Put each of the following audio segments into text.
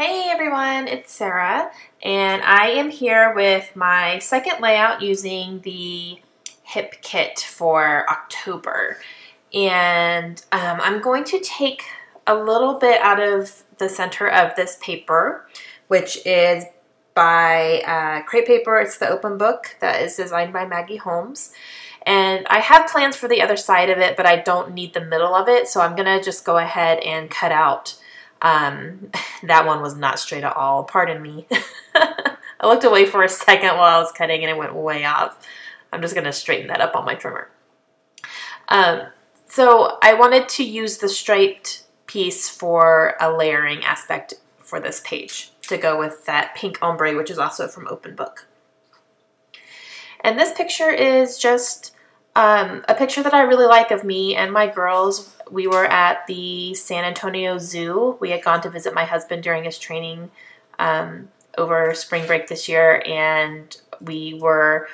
Hey everyone, it's Sarah, and I am here with my second layout using the hip kit for October. And I'm going to take a little bit out of the center of this paper, which is by Crepe Paper. It's the open book that is designed by Maggie Holmes. And I have plans for the other side of it, but I don't need the middle of it, so I'm going to just go ahead and cut out. That one was not straight at all. Pardon me. I looked away for a second while I was cutting and it went way off. I'm just going to straighten that up on my trimmer. So I wanted to use the striped piece for a layering aspect for this page to go with that pink ombre, which is also from Open Book. And this picture is just a picture that I really like of me and my girls. We were at the San Antonio Zoo. We had gone to visit my husband during his training over spring break this year, and we were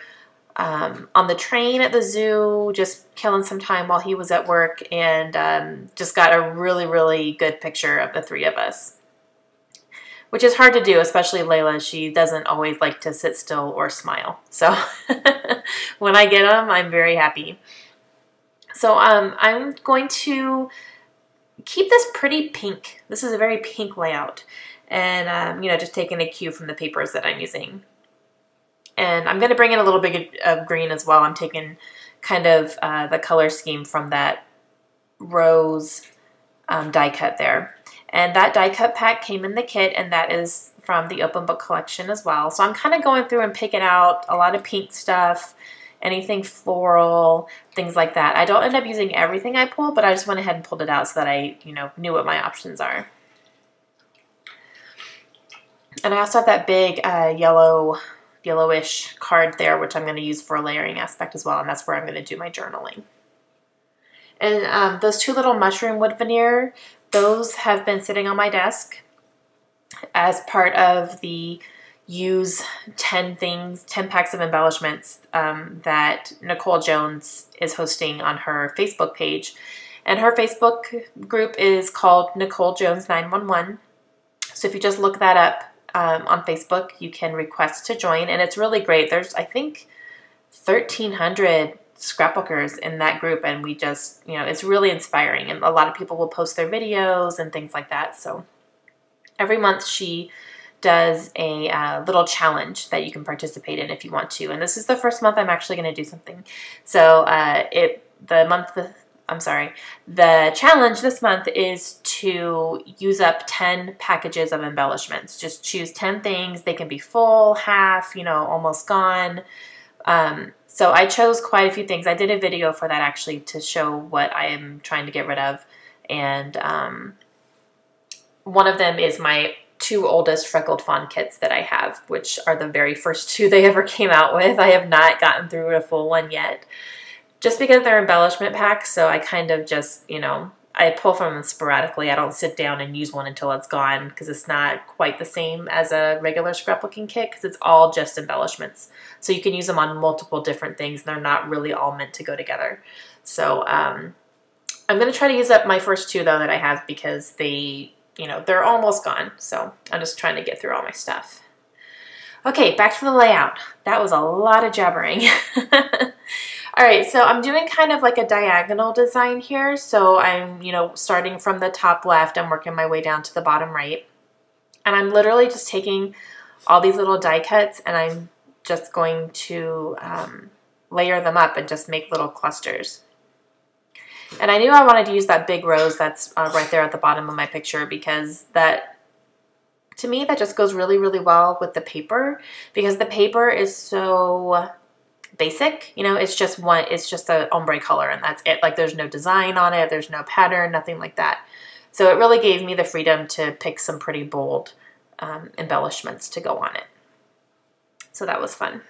on the train at the zoo just killing some time while he was at work, and just got a really, really good picture of the three of us, which is hard to do, especially Layla. She doesn't always like to sit still or smile. So when I get them, I'm very happy. So I'm going to keep this pretty pink. This is a very pink layout. And, you know, just taking a cue from the papers that I'm using. And I'm going to bring in a little bit of green as well. I'm taking kind of the color scheme from that rose die cut there. And that die cut pack came in the kit, and that is from the Open Book collection as well. So I'm kind of going through and picking out a lot of pink stuff, anything floral, things like that. I don't end up using everything I pull, but I just went ahead and pulled it out so that I, you know, knew what my options are. And I also have that big yellowish card there, which I'm going to use for a layering aspect as well, and that's where I'm going to do my journaling. And those two little mushroom wood veneer, those have been sitting on my desk as part of the use 10 packs of embellishments that Nicole Jones is hosting on her Facebook page. And her Facebook group is called Nicole Jones 911. So if you just look that up on Facebook, you can request to join. And it's really great. There's, I think, 1,300 scrapbookers in that group, and we just, you know, it's really inspiring, and a lot of people will post their videos and things like that. So every month she does a little challenge that you can participate in if you want to, and this is the first month I'm actually going to do something. So the challenge this month is to use up 10 packages of embellishments. Just choose 10 things. They can be full, half, you know, almost gone. So I chose quite a few things. I did a video for that actually to show what I am trying to get rid of. And one of them is my two oldest Freckled Fawn kits that I have, which are the very first two they ever came out with. I have not gotten through a full one yet, just because they're embellishment packs. So I kind of just, you know, I pull from them sporadically. I don't sit down and use one until it's gone, because it's not quite the same as a regular scrapbooking kit, because it's all just embellishments. So you can use them on multiple different things, and they're not really all meant to go together. So I'm going to try to use up my first two, though, that I have, because they, you know, they're almost gone. So I'm just trying to get through all my stuff. Okay, back to the layout. That was a lot of jabbering. All right, so I'm doing kind of like a diagonal design here. So I'm, you know, starting from the top left, I'm working my way down to the bottom right. And I'm literally just taking all these little die cuts, and I'm just going to layer them up and just make little clusters. And I knew I wanted to use that big rose that's right there at the bottom of my picture, because that, to me, that just goes really, really well with the paper, because the paper is so basic. You know, it's just a ombre color, and that's it. Like, there's no design on it, there's no pattern, nothing like that. So it really gave me the freedom to pick some pretty bold embellishments to go on it. So that was fun.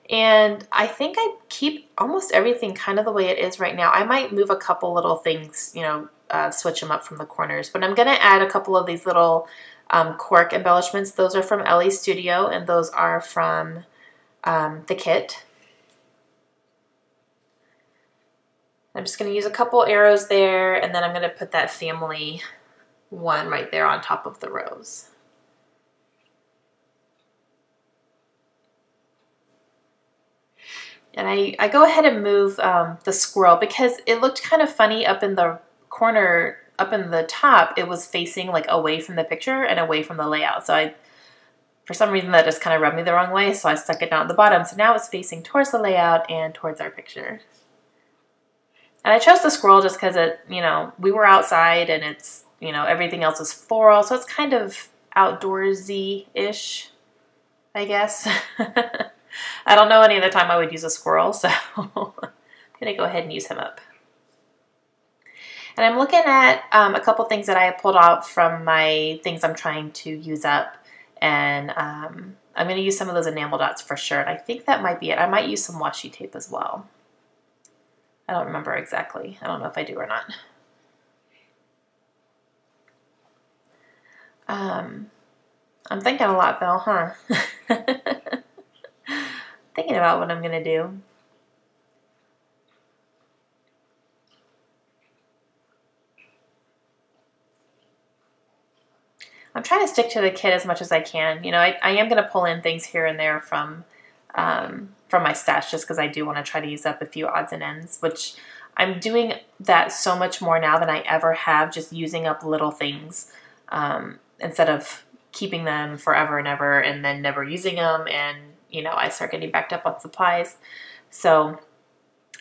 And I think I keep almost everything kind of the way it is right now. I might move a couple little things, you know, switch them up from the corners, but I'm going to add a couple of these little cork embellishments. Those are from Ellie's Studio, and those are from the kit. I'm just going to use a couple arrows there, and then I'm going to put that family one right there on top of the rose. And I go ahead and move the squirrel because it looked kind of funny up in the corner, up in the top. It was facing like away from the picture and away from the layout. So for some reason that just kind of rubbed me the wrong way. So I stuck it down at the bottom. So now it's facing towards the layout and towards our picture. And I chose the squirrel just because we were outside and it's, everything else is floral. So it's kind of outdoorsy-ish, I guess. I don't know any other time I would use a squirrel, so I'm going to go ahead and use him up. And I'm looking at a couple things that I have pulled out from my things I'm trying to use up. And I'm going to use some of those enamel dots for sure. And I think that might be it. I might use some washi tape as well. I don't remember exactly. I don't know if I do or not. I'm thinking a lot though, huh? Thinking about what I'm going to do. I'm trying to stick to the kit as much as I can. I am going to pull in things here and there from my stash just because I do want to try to use up a few odds and ends, which I'm doing that so much more now than I ever have, just using up little things instead of keeping them forever and ever and then never using them, and I start getting backed up on supplies. So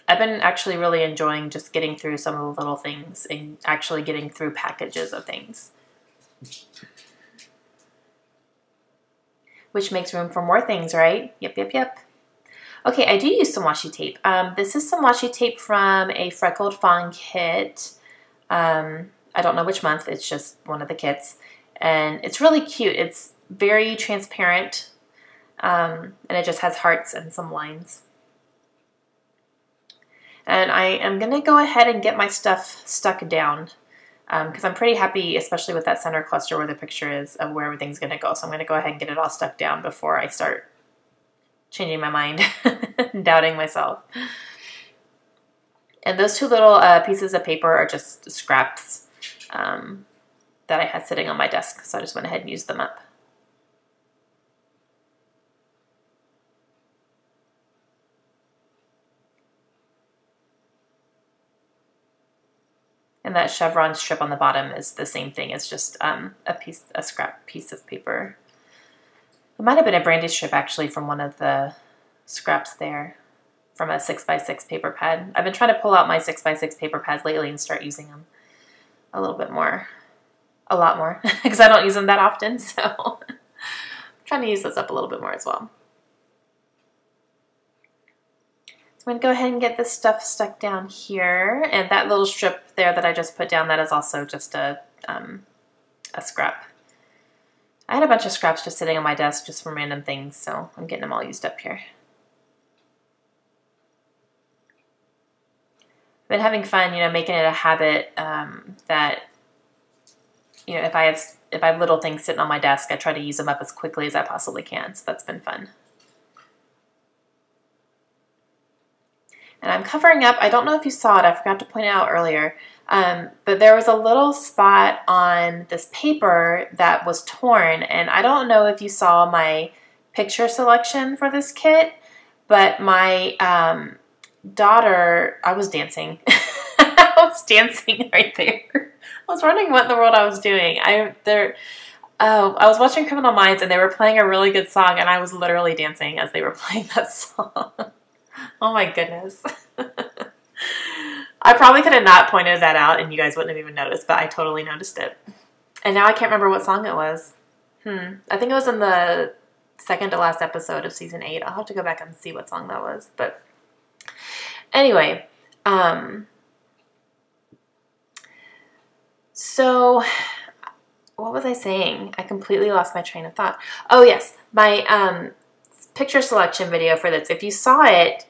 I've been actually really enjoying just getting through some of the little things and actually getting through packages of things, which makes room for more things, right? Yep. Okay, I do use some washi tape. This is some washi tape from a Freckled Fawn kit. I don't know which month. It's just one of the kits. And it's really cute. It's very transparent. And it just has hearts and some lines. And I am going to go ahead and get my stuff stuck down because I'm pretty happy, especially with that center cluster where the picture is, of where everything's going to go. So I'm going to go ahead and get it all stuck down before I start changing my mind and doubting myself. And those two little pieces of paper are just scraps that I had sitting on my desk. So I just went ahead and used them up. And that chevron strip on the bottom is the same thing. It's just a scrap piece of paper. It might have been a brandy strip actually from one of the scraps there, from a 6x6 paper pad. I've been trying to pull out my 6x6 paper pads lately and start using them a little bit more, a lot more, because I don't use them that often. So I'm trying to use those up a little bit more as well. I'm going to go ahead and get this stuff stuck down here. And that little strip there that I just put down, that is also just a scrap. I had a bunch of scraps just sitting on my desk just from random things, so I'm getting them all used up here. I've been having fun, making it a habit that, if I have little things sitting on my desk, I try to use them up as quickly as I possibly can. So that's been fun. And I'm covering up, I don't know if you saw it, I forgot to point it out earlier, but there was a little spot on this paper that was torn, and I don't know if you saw my picture selection for this kit, but my daughter, I was dancing. I was dancing right there. I was wondering what in the world I was doing. I was watching Criminal Minds, and they were playing a really good song, and I was literally dancing as they were playing that song. Oh my goodness. I probably could have not pointed that out and you guys wouldn't have even noticed, but I totally noticed it. And now I can't remember what song it was. I think it was in the second to last episode of season 8. I'll have to go back and see what song that was. But anyway, so what was I saying? I completely lost my train of thought. Oh yes, my picture selection video for this. If you saw it,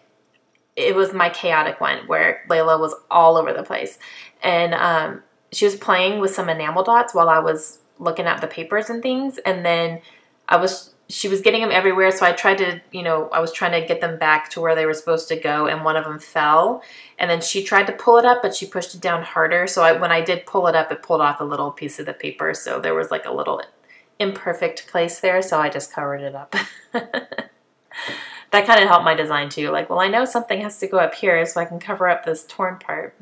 it was my chaotic one where Layla was all over the place. And she was playing with some enamel dots while I was looking at the papers and things. And then I was she was getting them everywhere, so I tried to, you know, I was trying to get them back to where they were supposed to go, and one of them fell. And then she tried to pull it up, but she pushed it down harder. So when I did pull it up, it pulled off a little piece of the paper. So there was like a little imperfect place there, so I just covered it up. That kind of helped my design too. Like, well, I know something has to go up here so I can cover up this torn part.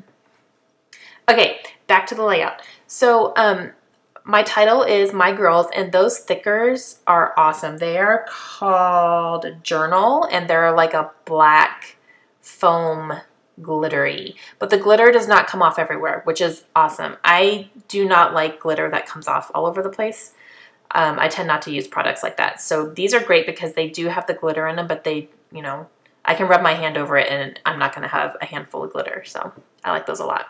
Okay, back to the layout. So, my title is My Girls, and those stickers are awesome. They are called Journal, and they're like a black foam glittery. But the glitter does not come off everywhere, which is awesome. I do not like glitter that comes off all over the place. I tend not to use products like that. So these are great because they do have the glitter in them, but they, you know, I can rub my hand over it and I'm not going to have a handful of glitter. So I like those a lot.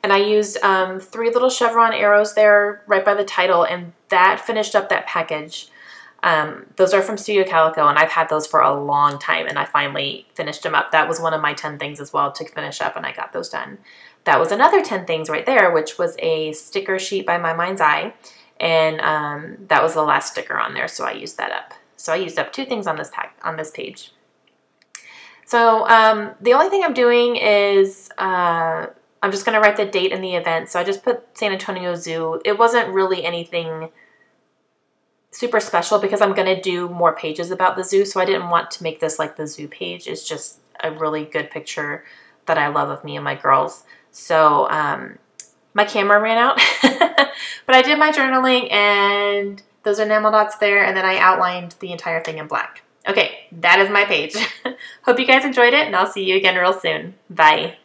And I used 3 little chevron arrows there right by the title, and that finished up that package. Those are from Studio Calico, and I've had those for a long time, and I finally finished them up. That was one of my 10 things as well to finish up, and I got those done. That was another 10 things right there, which was a sticker sheet by My Mind's Eye, and that was the last sticker on there, so I used that up. So I used up 2 things on this page. So the only thing I'm doing is I'm just going to write the date and the event. So I just put San Antonio Zoo. It wasn't really anything super special because I'm going to do more pages about the zoo. So I didn't want to make this like the zoo page. It's just a really good picture that I love of me and my girls. So my camera ran out, but I did my journaling, and those enamel dots there. And then I outlined the entire thing in black. Okay, that is my page. Hope you guys enjoyed it, and I'll see you again real soon. Bye.